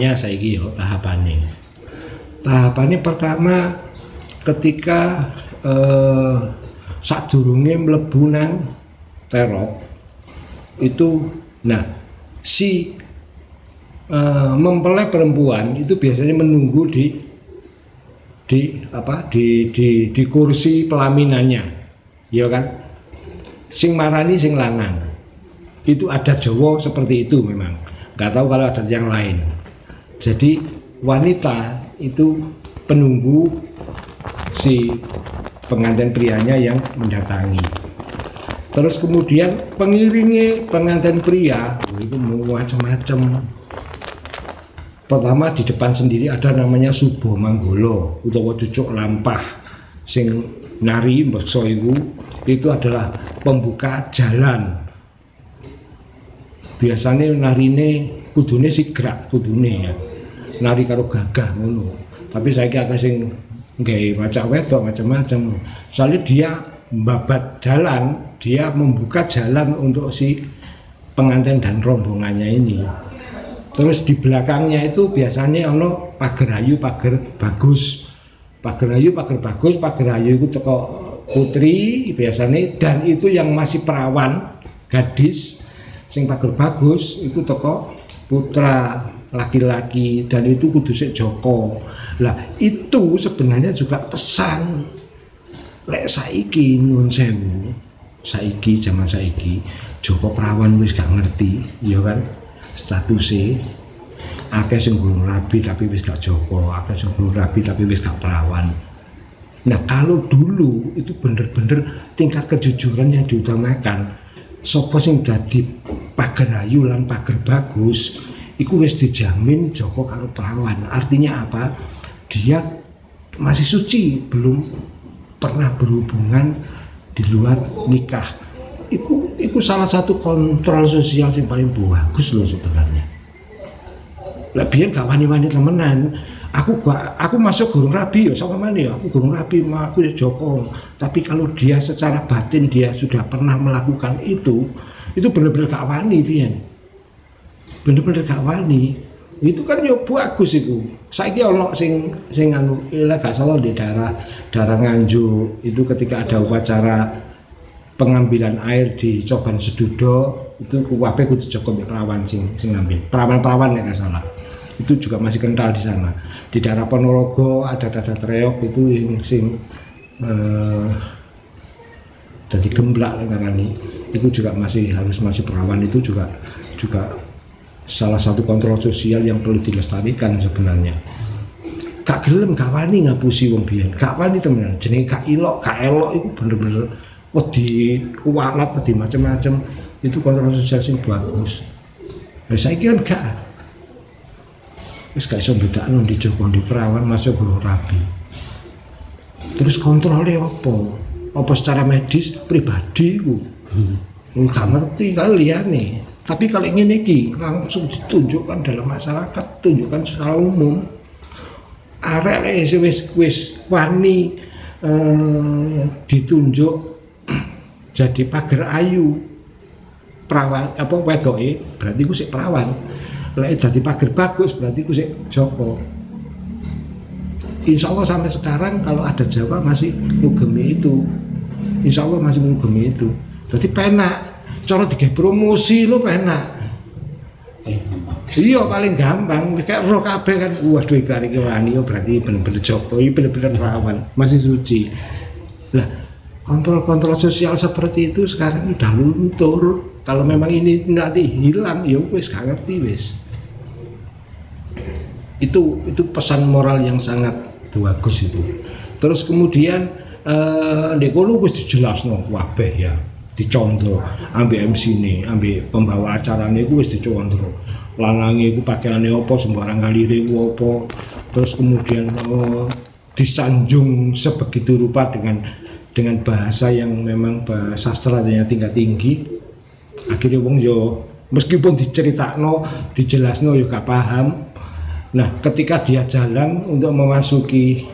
tahapannya saiki yo tahapannya pertama ketika sadurunge mlebu nang terop itu, nah si mempelai perempuan itu biasanya menunggu di kursi pelaminannya, ya kan? Sing marani sing lanang. Itu adat Jawa seperti itu memang. Nggak tahu kalau adat yang lain. Jadi wanita itu penunggu si pengantin prianya yang mendatangi. Terus kemudian pengiringi pengantin pria itu macam-macam. Pertama di depan sendiri ada namanya Subo Manggolo utawa cucuk lampah sing nari mbeksa itu adalah pembuka jalan. Biasanya narine kudune sigrak kudune ya. Nari karo gagah ngono. Tapi saiki akeh sing nggawe macak wedok macam-macam. Soalnya dia membabat jalan, dia membuka jalan untuk si pengantin dan rombongannya ini. Terus di belakangnya itu biasanya ono pagar ayu, pagar bagus. Pagar ayu, pagar bagus, pagar ayu itu teko putri biasanya, dan itu yang masih perawan, gadis. Sing pagar bagus itu teko putra laki-laki, dan itu kudu sik Joko. Lah itu sebenarnya juga pesan lek saiki nyuwun sewu, saiki zaman saiki Joko perawan wis gak ngerti, ya kan? Statusnya akeh sing gurung rabi tapi wis gak Joko, akeh sing gurung rabi tapi wis gak perawan. Nah kalau dulu itu bener-bener tingkat kejujuran yang diutamakan. Sopo sing dadi pager ayu lan pager bagus iku wis dijamin Joko karo perawan. Artinya apa? Dia masih suci, belum pernah berhubungan di luar nikah. Iku salah satu kontrol sosial yang paling bagus loh sebenarnya. Lah biyen gak wani-wani temenan. Aku masuk gurung rabi ya sama mana ya, aku gurung rabi aku ya Joko. Tapi kalau dia secara batin dia sudah pernah melakukan itu benar-benar gak wani pian. Bener-bener gak wani. Itu kan yo bagus itu. Saiki ono sing anu gak salah di daerah Nganjuk itu ketika ada upacara pengambilan air di Coban Sedudo itu kuwabe kudu Joko perawan sing ngambil. Perawan-perawan nek gak salah. Itu juga masih kental di sana. Di daerah Ponorogo ada reok itu yang sing jadi gemblak ngarani. Itu juga masih perawan, itu juga salah satu kontrol sosial yang perlu dilestarikan sebenarnya. Gak gelem gak wani ngapusi wong biyen. Gak wani temenan. Jenenge gak elok itu bener-bener wedi kualat, wedi macam-macam. Itu kontrol sosial sing bagus. Lah saiki kan gak wis gak iso bedakno di Joko di perawan masuk guru rabi. Terus kontrolnya apa secara medis pribadi ku gak ngerti kalian nih. Tapi kalau ingin iki langsung ditunjukkan dalam masyarakat, tunjukkan secara umum. Arek wis wani ditunjuk jadi pager ayu perawan apa wedoke berarti ku sik perawan. Lek dadi pager bagus berarti ku sik Joko. Insya Allah sampai sekarang kalau ada Jawa masih ngugemi itu. Insya Allah masih ngugemi itu. Jadi penak. Cara digawe promosi lo penak. Iya paling gampang. Kayak roh kabeh kan. Waduh iki wani berarti bener-bener Joko, iki bener-bener perawan, masih suci. Lah kontrol sosial seperti itu sekarang udah luntur. Kalau memang ini nanti hilang ya wis gak ngerti wis. Itu pesan moral yang sangat bagus itu. Terus kemudian ndek kono wis dijelasno kabeh ya, dicontoh ambek MC ne, ambek pembawa acarane iku wis dicontoh. Lanange iku pakaiane apa, sembarang kalire iku apa. Terus kemudian disanjung sebegitu rupa dengan bahasa yang memang bahasa sastranya tingkat tinggi. Akhirnya wong yo meskipun diceritakno, dijelasno yo gak paham. Nah, ketika dia jalan untuk memasuki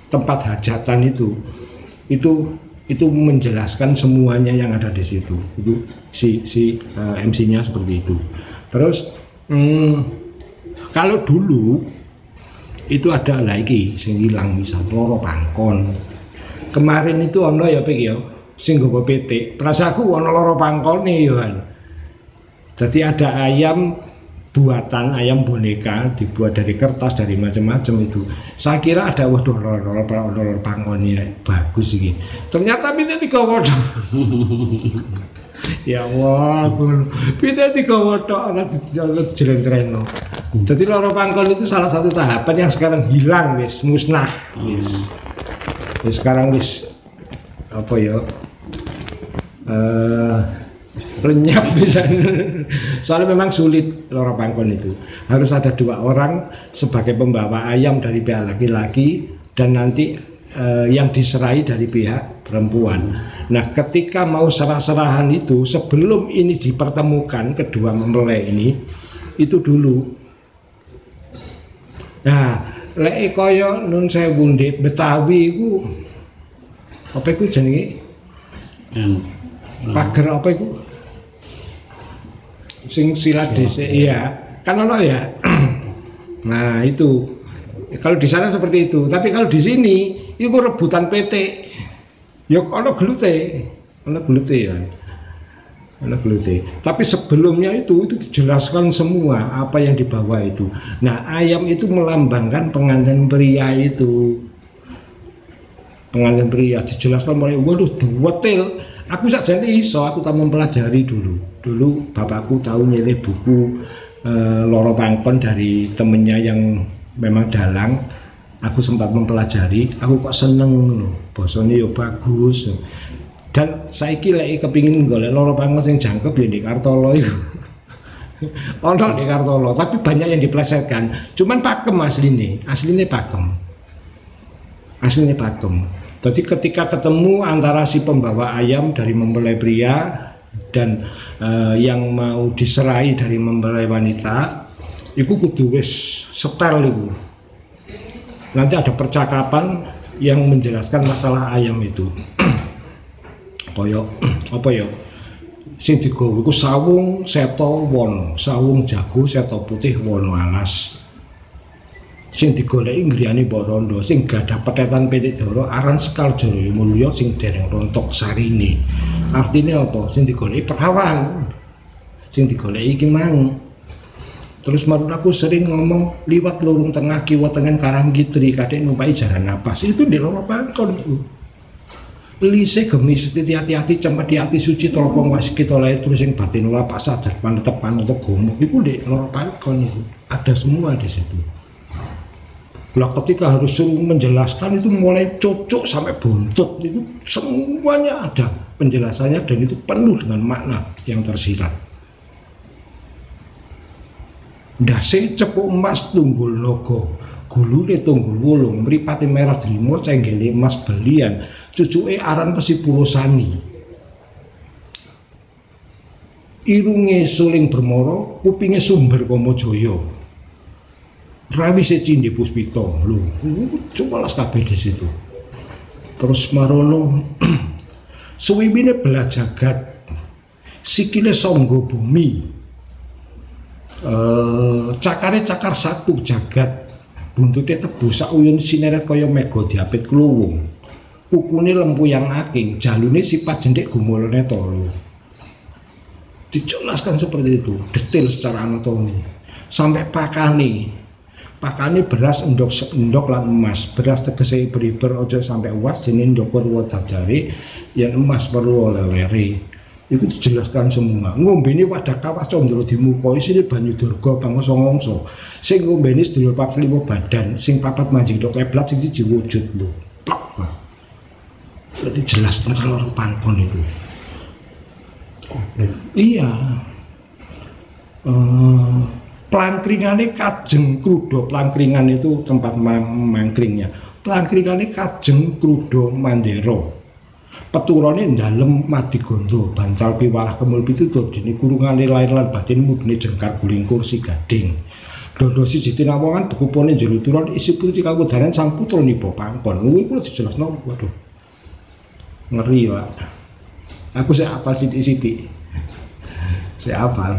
tempat hajatan itu menjelaskan semuanya yang ada di situ. Itu si MC-nya seperti itu. Terus kalau dulu itu ada lagi sing hilang misal loro pangkon. Kemarin itu ono ya pik ya sing nggawa pitik. Prasaku ono loro pangkone ya kan. Jadi ada ayam buatan, ayam boneka dibuat dari kertas dari macam-macam itu. Saya kira ada waduh loro pangkone bagus iki. Ternyata pitik digawa. Ya Allah, pitik digawa tok ora dijlentrekno. Jadi loro pangkon itu salah satu tahapan yang sekarang hilang wis, musnah wis. Ya sekarang wis apa ya lenyap bisa. Soalnya memang sulit loro pangkon itu harus ada 2 orang sebagai pembawa ayam dari pihak laki-laki dan nanti yang diserai dari pihak perempuan. Nah ketika mau serah-serahan itu sebelum ini dipertemukan kedua mempelai ini itu dulu. Nah lek kaya nun sewu ndek Betawi iku apa iku jenenge? Pager apa iku? Sing silat dhisik iya, kan ono ya. Nah, itu. Kalau di sana seperti itu, tapi kalau di sini itu rebutan PT. Ya ono glute. Ono glute ya. Ono glute. Tapi sebelumnya itu dijelaskan semua apa yang dibawa itu. Nah, ayam itu melambangkan pengantin pria itu. Pengantin pria dijelaskan mulai waduh detail. Aku sakjane iso, aku tak mempelajari dulu. Dulu bapakku tahu nyilih buku loro pangkon dari temennya yang memang dalang. Aku sempat mempelajari, aku kok seneng loh. Basane yo bagus. Dan saiki lek kepingin golek loro pangkon sing jangkep ya di Kartolo iku. Ono di Kartolo, tapi banyak yang diplesetkan. Cuman pakem asline pakem. Asline pakem. Jadi ketika ketemu antara si pembawa ayam dari mempelai pria dan yang mau diserai dari mempelai wanita, itu kudu wis setel itu. Nanti ada percakapan yang menjelaskan masalah ayam itu. Koyo apa ya? Sing digawa iku sawung seto wono, sawung jago seto putih wono alas. Sing digoleki ngriyane Mbok Rondo sing gadah petetan pitik dara aran Sekar Jaya Mulya sing dereng rontok sarine. Artinya apa? Sing digoleki perawan. Sing digoleki iki mang. Terus marun aku sering ngomong liwat lorong tengah kiwa tengen Karangkitri kadek numpai jaran napas itu di loro pangkon itu. Lise gemis hati-hati cempet hati suci teropong waskit oleh terus sing batin lapak sadar panetepan untuk gomo iku di loro pangkon itu. Ada semua di situ. Lah ketika harus suruh menjelaskan itu mulai cocok sampai buntut itu semuanya ada penjelasannya dan itu penuh dengan makna yang tersirat. Ndase cepuk emas tunggul naga, gulune tunggul wulung, mripate merah drima cenggele emas belian, cucuke aran Pesipulosani. Irunge suling bermoro, kupinge sumber Kamajaya. Rawi secindi puspito lho, cumalas kabeh di situ. Terus marono suwibine belah jagat, sikile sangga bumi, cakare cakar satu jagat, buntute tebu sauyun sineret kaya mega diapit kluwung, kukune lempu yang aking, jalune sifat jendhek gumulane tolu. Dijelaskan seperti itu, detail secara anatomi sampai pakane beras endok lan emas. Beras tegese iber-iber aja sampai uas jenenge ndok perlu dadare yen emas perlu oleh-oleh. Iku dijelaskan semua. Ngombene wadah kawas condro dimuka isine banyu durga bangsa ngongso. Sing ngombene sedulur 45 badan, sing papat manjing tok keblat sing siji wujud lho. Plak. Berarti jelas kalau pangkon itu. Iya. Plangkringane Kajeng Krudo, plangkringan itu tempat mangkringnya. Plangkringane Kajeng Krudo Mandero. Peturane dalem Madigondo, bancal piwalah kemul pitutur dene kurungane lair lan batin mudune jengkar guling kursi gading. Dodo siji tinawongan bekupone jero turun isi putri kawudaran sang putra niba pangkon. Kuwi dijelasno, waduh. Ngeri ya. Aku sik apal sithik-sithik. Sik apal.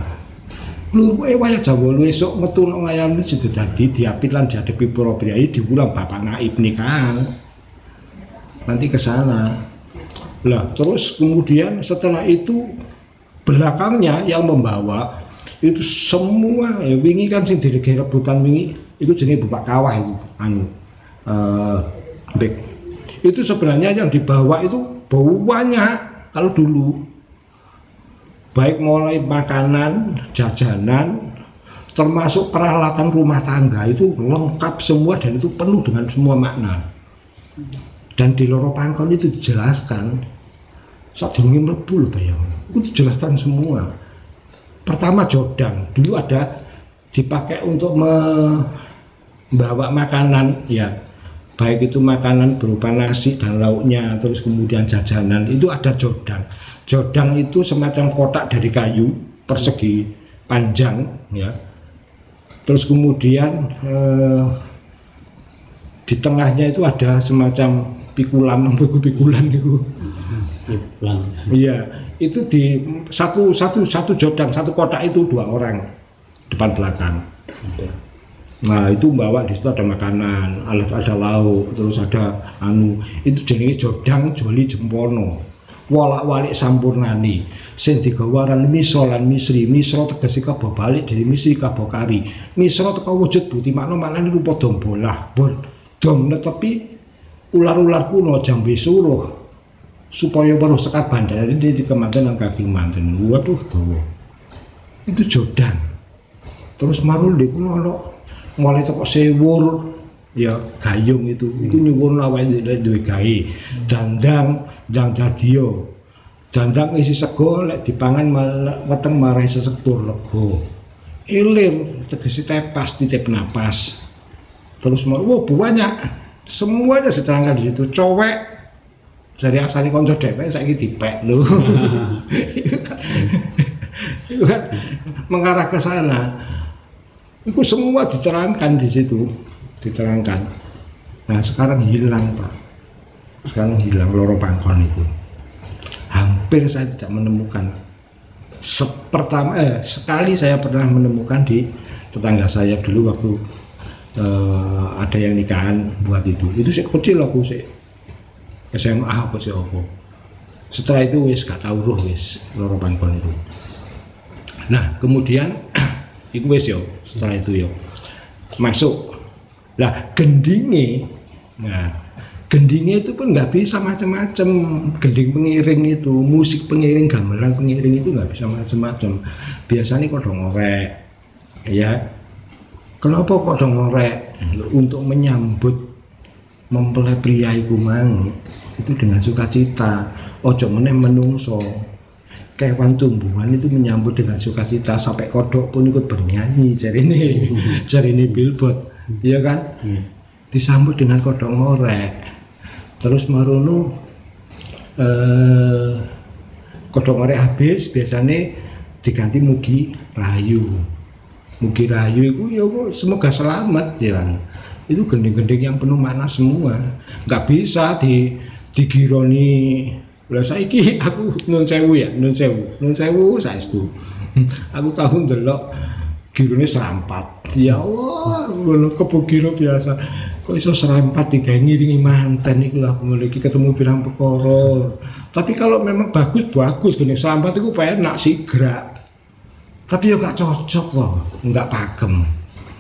Lur kowe wayah Jawa lu esuk metu nang wayah sido dadi diapit lan diadepi para priyayi diulang Bapak Naib nikahan. Nanti ke sana. Lah terus kemudian setelah itu belakangnya yang membawa itu semua ya wingi kan sing direge rebutan wingi itu jenenge Bapak Kawah itu Bek. Itu sebenarnya yang dibawa itu banyak kalau dulu. Baik mulai makanan, jajanan, termasuk peralatan rumah tangga itu lengkap semua dan itu penuh dengan semua makna. Dan di Loro Pangkon itu dijelaskan sadurunge mlebu lho bayang. Itu dijelaskan semua. Pertama jodang, dulu ada dipakai untuk membawa makanan ya. Baik itu makanan berupa nasi dan lauknya, terus kemudian jajanan, itu ada jodang. Jodang itu semacam kotak dari kayu persegi panjang ya. Terus kemudian di tengahnya itu ada semacam pikulan itu. Iya, itu di satu jodang, satu kotak itu 2 orang depan belakang. Nah itu bawa di situ ada makanan, ada lauk, terus ada itu jenenge jodang joli jempono. Walak-walik sampurnani sing digawaran miso lan misri. Misra tegese kaba balik dari misri kaba kari. Misra teka wujud buti makna-maknane rupa dom bolah. Dom netepi ular-ular kuno jambe suruh supaya weruh sekar bandara ini dikemanten nang kaki manten. Waduh dawa. Itu jodang. Terus marul di kuno ana mulai teko sewur ya gayung itu nyuwun awake dhewe gawe dandang dadiyo dandang isi sego lek dipangan weteng marai sesek tur lega ilir tegese tepas titip napas terus banyak semuanya diterangkan di situ cowek dari asale kanca dhewek saiki dipek lho itu kan mengarah ke sana itu semua diterangkan di situ diterangkan. Nah sekarang hilang Pak, sekarang hilang Loro Pangkon itu. Hampir saya tidak menemukan. Sekali saya pernah menemukan di tetangga saya dulu waktu ada yang nikahan buat itu. Itu sih kecil aku sih SMA apa sih apa. Setelah itu wis gak tahu roh wis Loro Pangkon itu. Nah kemudian itu wis yo setelah itu yo masuk. Lah gendinge, nah gendinge itu pun nggak bisa macam-macam. Gending pengiring itu, musik pengiring, gamelan pengiring itu nggak bisa macam-macam. Biasanya kodong ngorek, ya. Kenapa kodong ngorek? Untuk menyambut mempelai pria iku mang itu dengan sukacita. Ojo meneh menungso. Kewan tumbuhan itu menyambut dengan sukacita sampai kodok pun ikut bernyanyi. Jarine billboard. Iya kan, disambut dengan kodok ngorek, terus marono kodok ngorek habis biasanya diganti mugi rahayu itu ya semoga selamat ya kan. Itu gending-gending yang penuh makna semua, nggak bisa digironi. Lah saiki aku nun sewu saestu. Aku tahu ndelok girone serampat. Ya Allah, ngono kepugiro biasa. Kok iso serampat digawe ngiringi manten iku lah ngono iki ketemu pirang perkara. Tapi kalau memang bagus gini serampat iku penak sigrak. Tapi yo gak cocok loh, enggak pakem.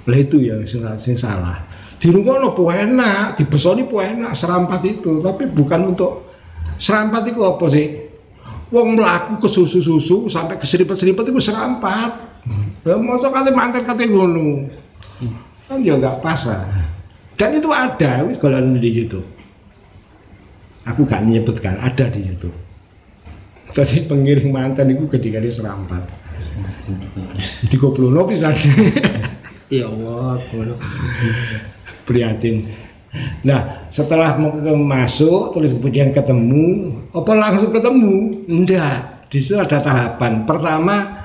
Lah itu yang sing salah. Dirungokno enak, dibesoni enak serampat itu, tapi bukan untuk serampat itu apa sih? Wong mlaku ke susu-susu sampai ke seripet-seripet itu serampat. Ya masa kate manten kate ngono. Kan ya enggak pas lah. Dan itu ada wis golongan di YouTube. Aku gak menyebutkan, ada di YouTube. Tadi pengiring manten itu gede-gede serampat. Digoplono pisan. Ya Allah, prihatin. Nah, setelah masuk terus kemudian ketemu, apa langsung ketemu? Enggak. Di situ ada tahapan. Pertama